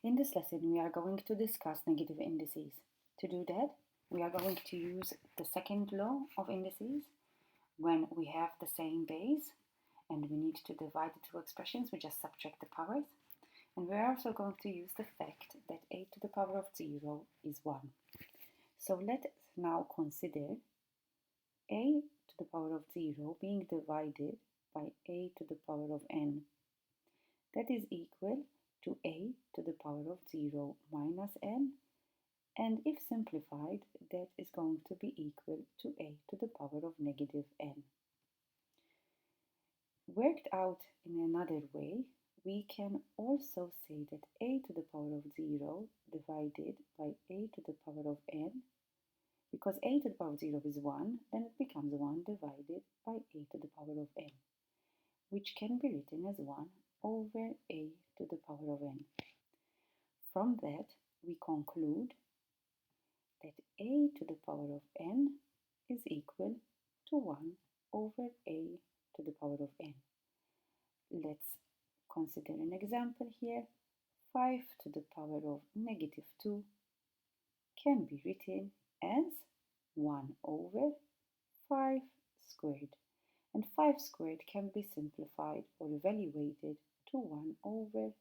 In this lesson, we are going to discuss negative indices. To do that, we are going to use the second law of indices when we have the same base and we need to divide the two expressions, we just subtract the powers. And we're also going to use the fact that a to the power of 0 is 1. So let us now consider a to the power of 0 being divided by a to the power of n. That is equal to a to the power of 0 minus n, and if simplified, that is going to be equal to a to the power of negative n. Worked out in another way, we can also say that a to the power of 0 divided by a to the power of n, because a to the power of 0 is 1, then it becomes 1 divided by a to the power of n, which can be written as 1 over a to the power of n. From that, we conclude that a to the power of n is equal to 1 over a to the power of n. Let's consider an example here. 5 to the power of negative 2 can be written as 1 over 5 squared. And 5 squared can be simplified or evaluated to 1 over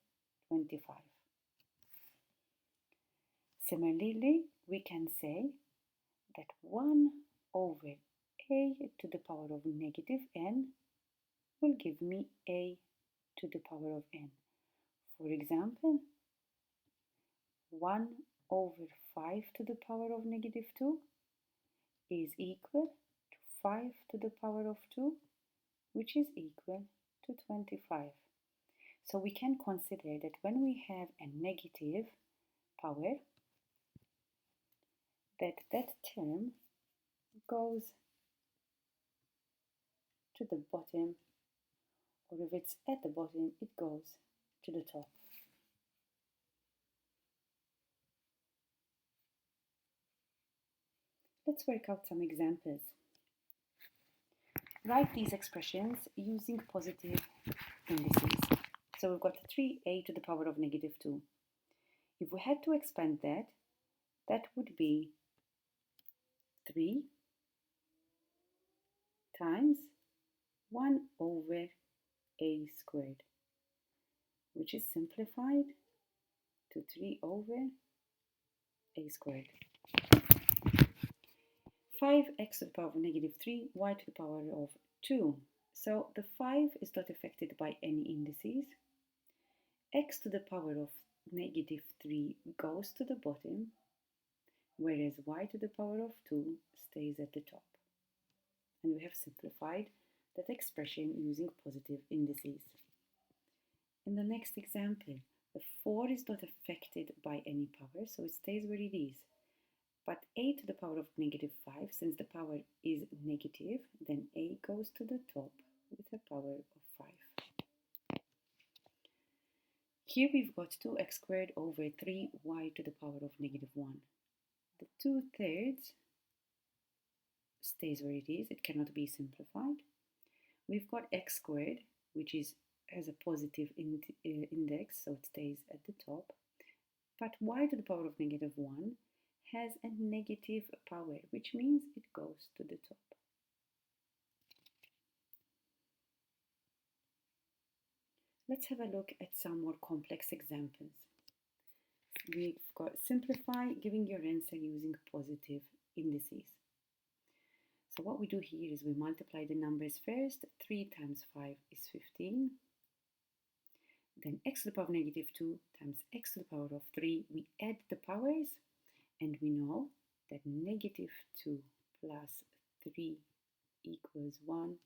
25. Similarly, we can say that 1 over a to the power of negative n will give me a to the power of n. For example, 1 over 5 to the power of negative 2 is equal to 5 to the power of 2, which is equal to 25. So we can consider that when we have a negative power, that term goes to the bottom, or if it's at the bottom, it goes to the top. Let's work out some examples. Write these expressions using positive indices. So we've got 3a to the power of negative 2. If we had to expand that, that would be 3 times 1 over a squared, which is simplified to 3 over a squared. 5x to the power of negative 3, y to the power of 2. So the 5 is not affected by any indices. X to the power of negative 3 goes to the bottom, whereas y to the power of 2 stays at the top. And we have simplified that expression using positive indices. In the next example, the 4 is not affected by any power, so it stays where it is. But a to the power of negative 5, since the power is negative, then a goes to the top with a power of 5. Here we've got 2x squared over 3y to the power of negative 1. The 2/3 stays where it is, it cannot be simplified. We've got x squared, which has a positive index, so it stays at the top. But y to the power of negative 1 has a negative power, which means it goes to the top. Let's have a look at some more complex examples. We've got simplify, giving your answer using positive indices. So what we do here is we multiply the numbers first. 3 times 5 is 15. Then x to the power of negative 2 times x to the power of 3. We add the powers, and we know that negative 2 plus 3 equals 1.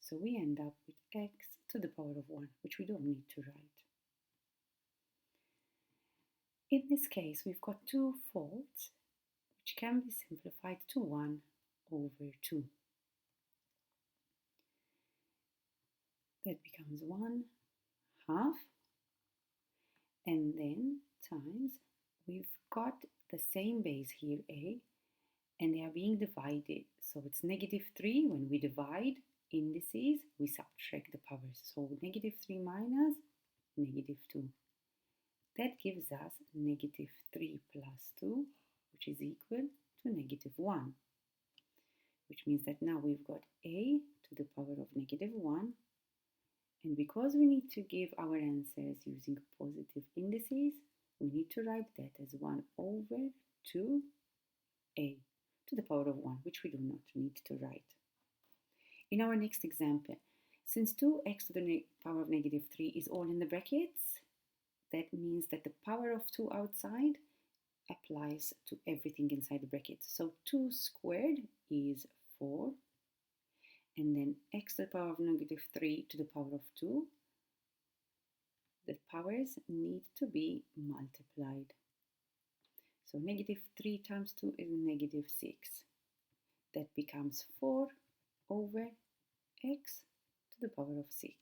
So we end up with x to the power of 1, which we don't need to write. In this case, we've got 2/4, which can be simplified to 1 over 2. That becomes 1/2, and then times, we've got the same base here, a, and they are being divided. So it's negative 3. When we divide indices, we subtract the powers. So negative 3 minus negative 2. That gives us negative 3 plus 2, which is equal to negative 1, which means that now we've got a to the power of negative 1, and because we need to give our answers using positive indices, we need to write that as 1 over 2a to the power of 1, which we do not need to write. In our next example, since 2x to the power of negative 3 is all in the brackets, that means that the power of 2 outside applies to everything inside the brackets. So 2 squared is 4, and then x to the power of negative 3 to the power of 2, the powers need to be multiplied. So negative 3 times 2 is negative 6. That becomes 4 over x to the power of 6.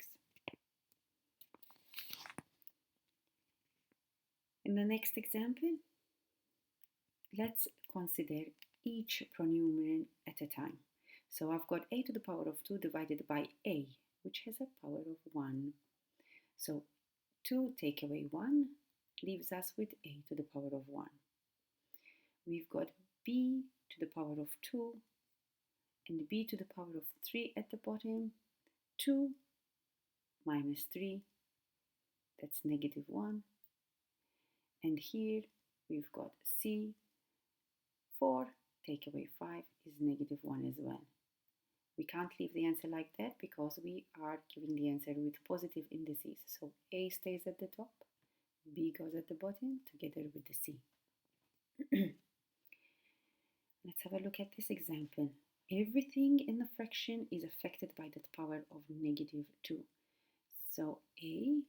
In the next example, let's consider each pronumeran at a time. So I've got a to the power of 2 divided by a, which has a power of 1. So 2 take away 1 leaves us with a to the power of 1. We've got b to the power of 2 and b to the power of 3 at the bottom. 2 minus 3, that's negative 1. And here we've got c. 4 take away 5 is negative 1 as well. We can't leave the answer like that because we are giving the answer with positive indices. So a stays at the top, b goes at the bottom together with the c. Let's have a look at this example. Everything in the fraction is affected by that power of negative 2. So a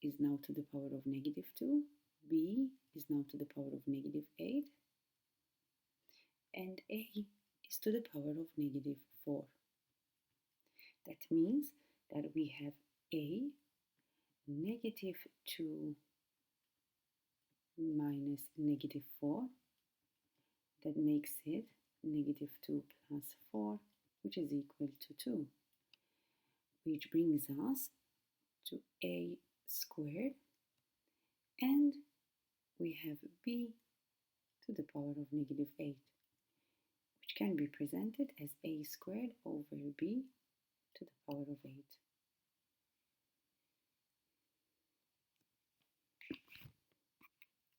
is now to the power of negative 2, b is now to the power of negative 8, and a is to the power of negative 4. That means that we have a negative 2 minus negative 4. That makes it negative 2 plus 4, which is equal to 2, which brings us to a squared, and we have b to the power of negative 8, which can be presented as a squared over b to the power of 8.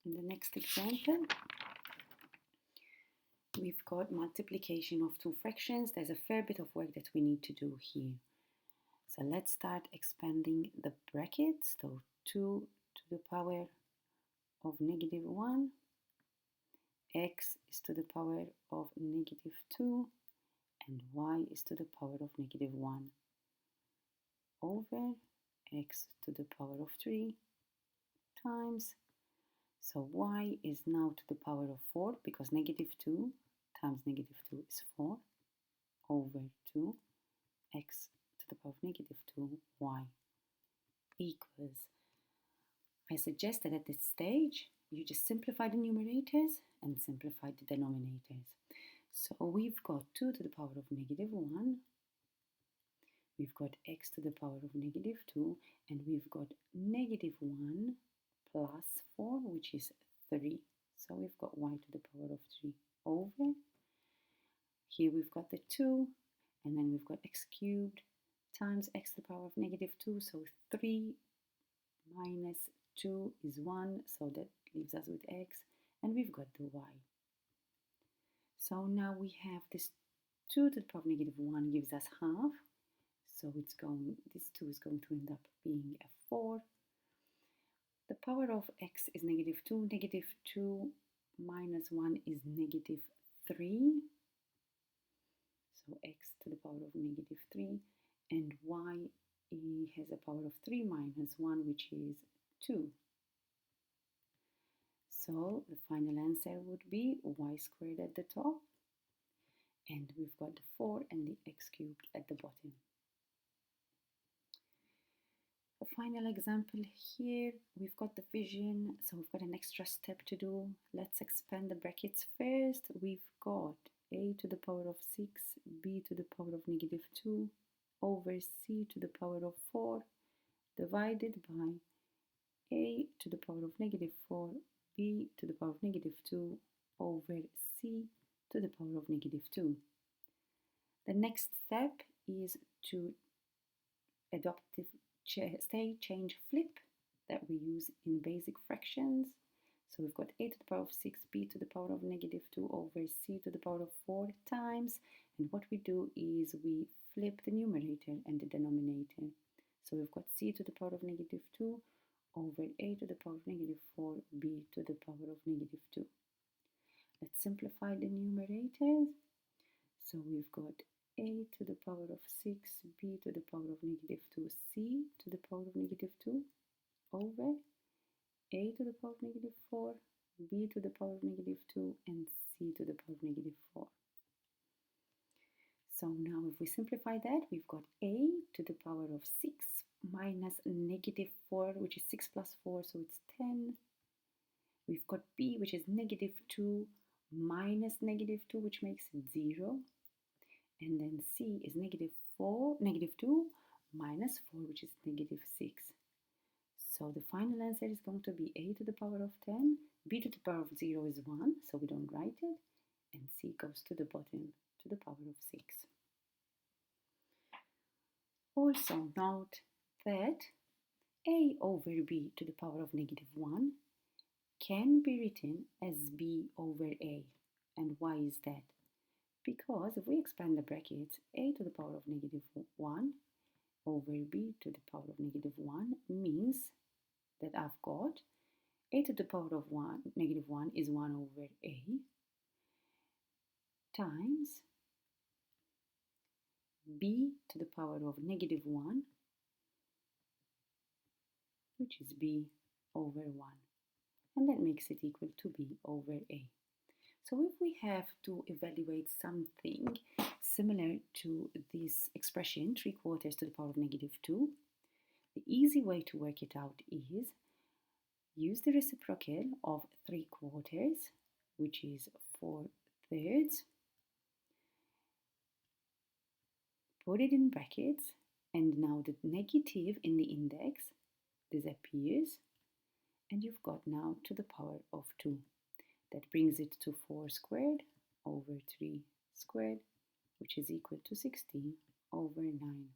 In the next example, we've got multiplication of two fractions. There's a fair bit of work that we need to do here. So let's start expanding the brackets. So 2 to the power of negative 1, x is to the power of negative 2, and y is to the power of negative 1 over x to the power of 3 times. So y is now to the power of 4 because negative 2 times negative 2 is 4 over 2 x to the power of negative 2 y equals. I suggest that at this stage you just simplify the numerators and simplify the denominators. So we've got 2 to the power of negative 1, we've got x to the power of negative 2, and we've got negative 1 plus 4, which is 3. So we've got y to the power of 3 over. Here we've got the 2, and then we've got x cubed times x to the power of negative 2. So 3 minus 2 is 1, so that leaves us with x, and we've got the y. So now we have this 2 to the power of negative 1 gives us half. So this 2 is going to end up being a 4. The power of x is negative 2. Negative 2 minus 1 is negative 3. So x to the power of negative 3. And y has a power of 3 minus 1, which is 2. So the final answer would be y squared at the top. And we've got the 4 and the x cubed at the bottom. The final example here, we've got division, so we've got an extra step to do. Let's expand the brackets first. We've got a to the power of 6, b to the power of negative 2, over c to the power of 4, divided by a to the power of negative 4 b to the power of negative 2 over c to the power of negative 2. The next step is to adopt the state change flip that we use in basic fractions. So we've got a to the power of 6b to the power of negative 2 over c to the power of 4 times. And what we do is we flip the numerator and the denominator. So we've got c to the power of negative 2 over a to the power of negative 4 b to the power of negative 2. Let's simplify the numerators. So we've got a to the power of 6 b to the power of negative 2 c to the power of negative 2 over a to the power of negative 4 b to the power of negative 2 and c to the power of negative 4. So now if we simplify that, we've got a to the power of 6 minus negative 4, which is 6 plus 4, so it's 10. We've got b, which is negative 2 minus negative 2, which makes it 0. And then c is negative 2 minus 4, which is negative 6. So the final answer is going to be a to the power of 10, b to the power of 0 is 1, so we don't write it, and c goes to the bottom to the power of 6. Also note that a over b to the power of negative 1 can be written as b over a. And why is that? Because if we expand the brackets, a to the power of negative 1 over b to the power of negative 1 means that I've got a to the power of negative 1 is 1 over a times b to the power of negative 1, which is b over 1. And that makes it equal to b over a. So if we have to evaluate something similar to this expression, 3/4 to the power of negative 2, the easy way to work it out is use the reciprocal of 3/4, which is 4/3, put it in brackets, and now the negative in the index disappears, and you've got now to the power of 2. That brings it to 4 squared over 3 squared, which is equal to 16 over 9.